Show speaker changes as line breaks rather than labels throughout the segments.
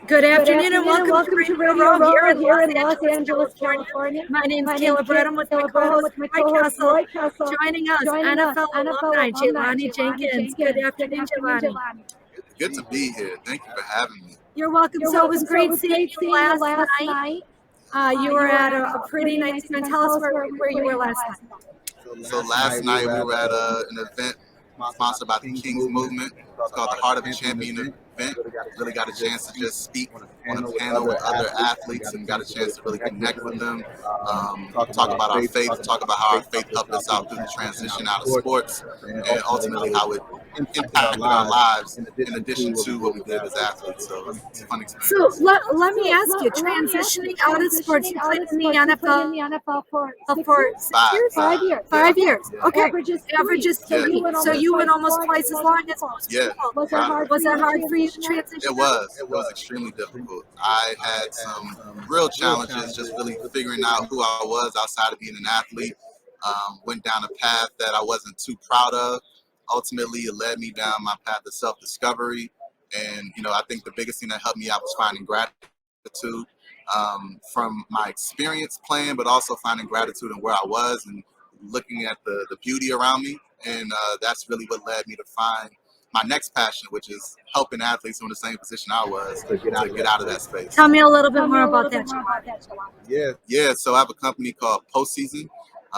Good
Good
afternoon and
afternoon and
welcome to
welcome to
Radio
Radio
Row here
Row
in
here
Los
in Los
Angeles,
Angeles,
California.
California.
My name is
My name's
Kayla Brenham with my
Kayla Brenham
co-host
with my
Roy
co-host
Kessel.
Roy Kessel.
Joining us,
Joining us,
NFL
NFL
alumni
alumni
Jelani
Jelani
Jenkins. Good
Jenkins. Good
afternoon,
afternoon,
Jelani.
Jelani.
It's good to be here. Thank you for having me.
You're welcome.
You're
So it was
welcome. So it
great
was
seeing
great
you
seeing you
last
last
night.
night.
You were at a pretty nice event. Tell us where you were last night.
So last night we were at an event sponsored by the King's Movement. It's called the Heart of a Champion event. Really got a chance to just speak on a panel with other athletes and got a chance to really connect with them, talk about our faith, talk about how our faith helped us out through the transition out of sports, and ultimately how it impacted our lives in addition to what we did as athletes. So it's a fun experience.
So let me ask you, transitioning out of sports, you played in the NFL for 6 years?
5 years.
5 years. Okay.
Averages
three.
three.
So you went almost twice as long as most
Yeah.
people.
Was it hard?
Was it hard for you to transition?
It was extremely difficult. I had some real challenges just really figuring out who I was outside of being an athlete. Went down a path that I wasn't too proud of. Ultimately, it led me down my path of self-discovery. And, I think the biggest thing that helped me out was finding gratitude from my experience playing, but also finding gratitude in where I was and looking at the beauty around me. And that's really what led me to find my next passion, which is helping athletes in the same position I was to get out of that space.
Tell me a little bit more about that,
Yeah. So I have a company called Postseason.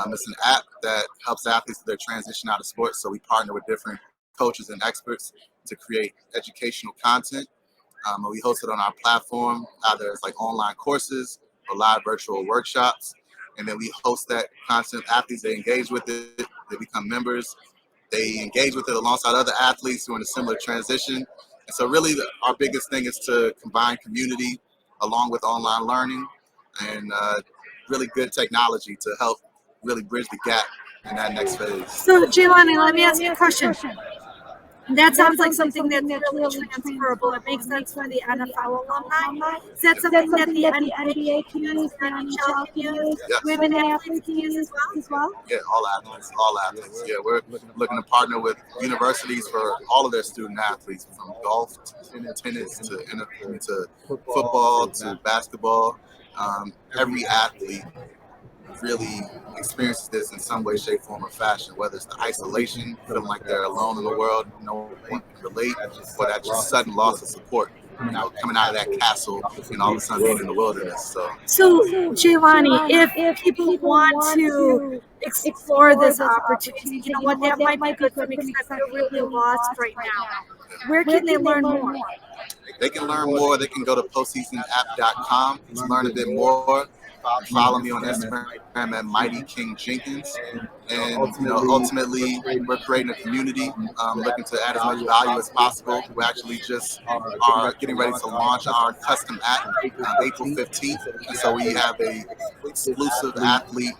It's an app that helps athletes with their transition out of sports. So we partner with different coaches and experts to create educational content. And we host it on our platform, either as like online courses or live virtual workshops. And then we host that content. Athletes, they engage with it, they become members. They engage with it alongside other athletes who are in a similar transition. And so really our biggest thing is to combine community along with online learning and really good technology to help really bridge the gap in that next phase.
So, Jelani, let me ask you a question. That sounds like something that's really transferable. It makes sense for the NFL alumni. Is that something that the NBA can use, the NHL can use, women athletes can use as well?
Yeah, all athletes. Yeah, we're looking to partner with universities for all of their student athletes, from golf to tennis to football to basketball. Every athlete really experiences this in some way, shape, form, or fashion, whether it's the isolation, feeling like they're alone in the world, no one can relate, or that just sudden loss of support, coming out of that castle and all of a sudden being in the wilderness.
So Jelani, if people want to explore this opportunity, you know what, that might be good for me because I feel really lost right now. Where can they learn more?
They can learn more. They can go to postseasonapp.com to learn a bit more. Follow me on Instagram at Mighty King Jenkins. And ultimately, we're creating a community, looking to add as much value as possible. We actually just are getting ready to launch our custom app April 15th. And so we have a exclusive athlete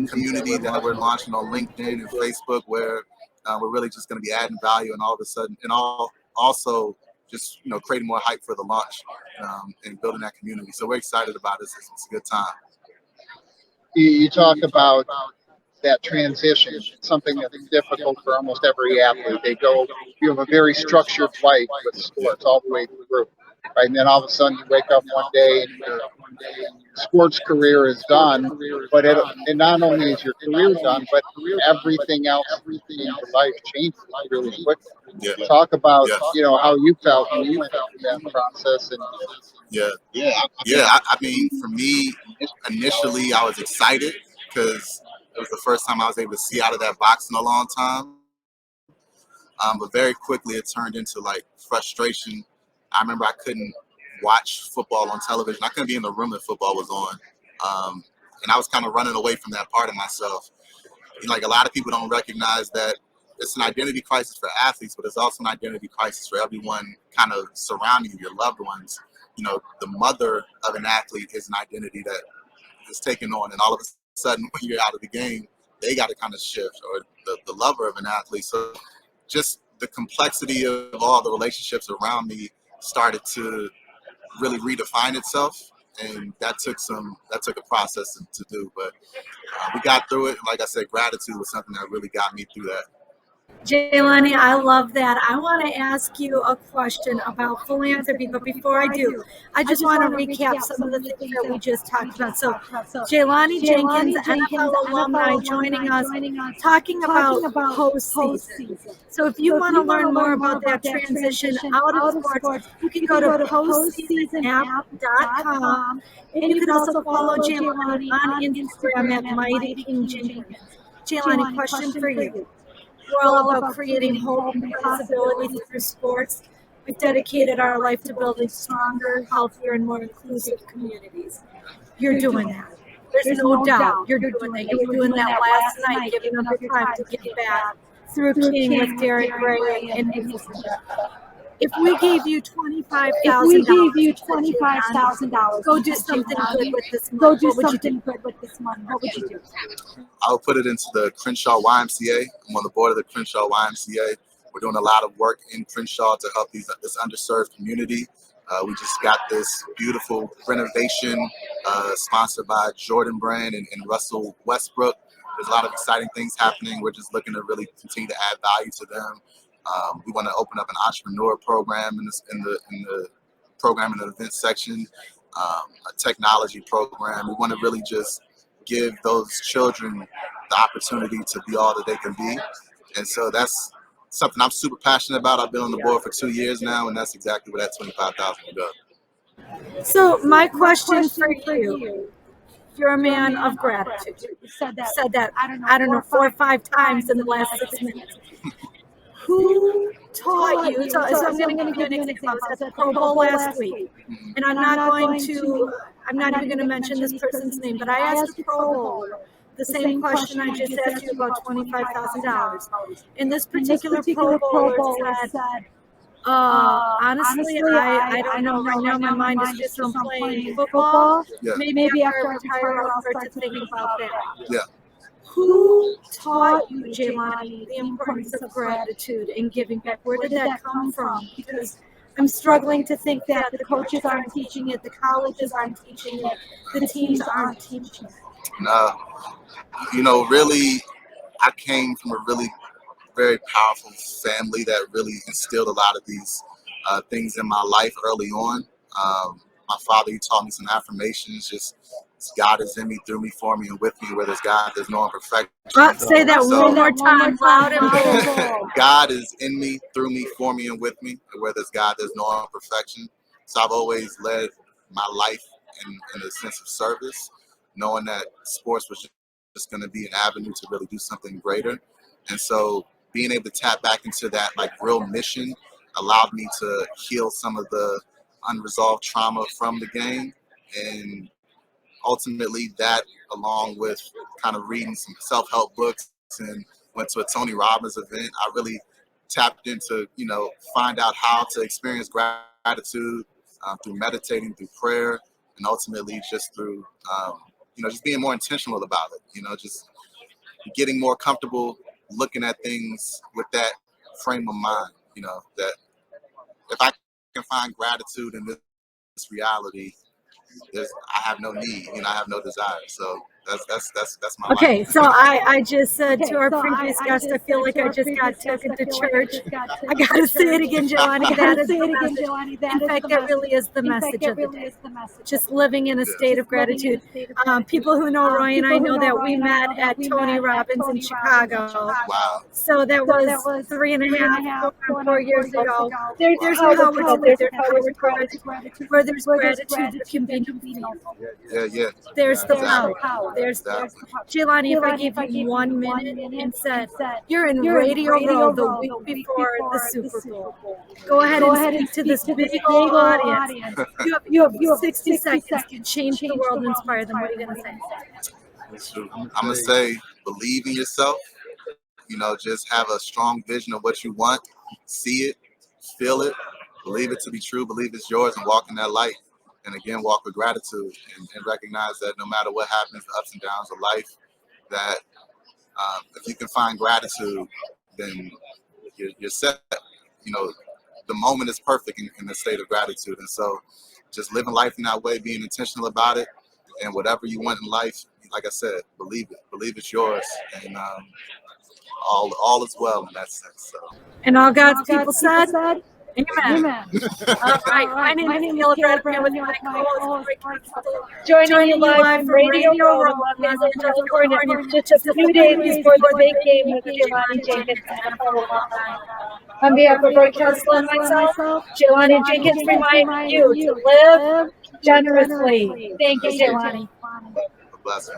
community that we're launching on LinkedIn and Facebook, where we're really just going to be adding value and all of a sudden, and also just creating more hype for the launch and building that community. So we're excited about this. It's a good time.
You talk about that transition, something that's difficult for almost every athlete. You have a very structured life with sports all the way through, right? And then all of a sudden you wake up one day and your sports career is done, but it not only is your career done, but everything else in your life changes really quickly.
Yeah.
Talk about how you felt when you went through that process. And
I mean, for me, initially I was excited because it was the first time I was able to see out of that box in a long time. But very quickly it turned into like frustration. I remember I couldn't watch football on television. I couldn't be in the room that football was on. And I was kind of running away from that part of myself. Like a lot of people don't recognize that it's an identity crisis for athletes, but it's also an identity crisis for everyone kind of surrounding you, your loved ones. The mother of an athlete is an identity that is taken on, and all of a sudden when you're out of the game, they got to kind of shift, or the lover of an athlete. So just the complexity of all the relationships around me started to really redefine itself, and that took a process to do, but we got through it. Like I said, gratitude was something that really got me through that.
Jelani, I love that. I want to ask you a question about philanthropy, but before I do, I just want to recap some of the things that we just talked about. So, Jelani Jenkins, NFL alumni, joining us, talking about postseason. So, if you want to learn more about that transition out of sports, you can go to postseasonapp.com, and you can also follow Jelani on Instagram at Mighty King Jenkins. Jelani, question for you. We're all about creating hope and possibility through sports. We've dedicated our life to building stronger, healthier, and more inclusive communities. You're doing that. There's no doubt you're doing that. You were doing that last night, giving up your time to give back through King with Derek Gray and his if we gave you $25,000, go do something good with this money. What would you do?
I would put it into the Crenshaw YMCA. I'm on the board of the Crenshaw YMCA. We're doing a lot of work in Crenshaw to help this underserved community. We just got this beautiful renovation sponsored by Jordan Brand and Russell Westbrook. There's a lot of exciting things happening. We're just looking to really continue to add value to them. We want to open up an entrepreneur program in the program and event section, a technology program. We want to really just give those children the opportunity to be all that they can be. And so that's something I'm super passionate about. I've been on the board for 2 years now, and that's exactly where that $25,000 will go.
So my question for you, you're a man of gratitude. You said that, I don't know, 4 or 5 times in the last 6 minutes. Who taught you? So I'm going to give you an example. I was at the Pro Bowl last week, and I'm not even going to mention this person's name, but I asked a Pro Bowler the same question I just asked you about $25,000. And this particular Pro Bowler said, honestly, I don't know. Right now, my mind is just on playing football.
Yeah.
Maybe after I retire, I'll start to think about that.
Yeah.
Who taught you, Jelani, the importance of gratitude and giving back? Where did that come from? Because I'm struggling to think that the coaches aren't teaching it, the colleges aren't teaching it, the teams aren't teaching it.
No, really, I came from a really very powerful family that really instilled a lot of these things in my life early on. My father, he taught me some affirmations, just God is in me, through me, for me, and with me. Where there's God, there's no imperfection.
Say that one more time, loud and bold.
God is in me, through me, for me, and with me. And where there's God, there's no imperfection. So I've always led my life in a sense of service, knowing that sports was just going to be an avenue to really do something greater. And so being able to tap back into that real mission allowed me to heal some of the unresolved trauma from the game. And ultimately that, along with kind of reading some self-help books and went to a Tony Robbins event, I really tapped into, find out how to experience gratitude through meditating, through prayer, and ultimately just through, just being more intentional about it, just getting more comfortable looking at things with that frame of mind, that if I can find gratitude in this reality, I have no need, I have no desire. So that's my
okay
life.
So I just said to our previous guest, I feel like I just got taken to church. I gotta say it again, Jelani. That is the message. In fact, that really is the message of the day. Just living in a state of gratitude. People who know Roy and I know that we met at Tony Robbins in Chicago.
Wow.
So that was 3.5, 4 years ago. There's power to it. There's power to gratitude. Where there's gratitude, there can be no fear.
Yeah.
There's the power. There's Jelani, if I gave you 1 minute and said, you're in Radio Row the week before the Super Bowl. Go ahead and speak to this big old audience. You have 60 seconds to change the world and inspire them. What are you going to say?
I'm going to say, believe in yourself. Just have a strong vision of what you want. See it, feel it, believe it to be true, believe it's yours, and walk in that light. And again, walk with gratitude and recognize that no matter what happens, the ups and downs of life, that if you can find gratitude, then you're set. The moment is perfect in the state of gratitude. And so just living life in that way, being intentional about it, and whatever you want in life, like I said, believe it. Believe it's yours. And all is well in that sense. So.
And all God's people said, Amen. All right. My name is Gila Bradford with my co-host, joining you live from Radio Row in Los Angeles, California, just a few days before the big game with Jelani Jenkins and Alumni. On behalf of Roy Kessler and myself, Jelani Jenkins remind you to live generously. Thank you, Jelani.
A blessing.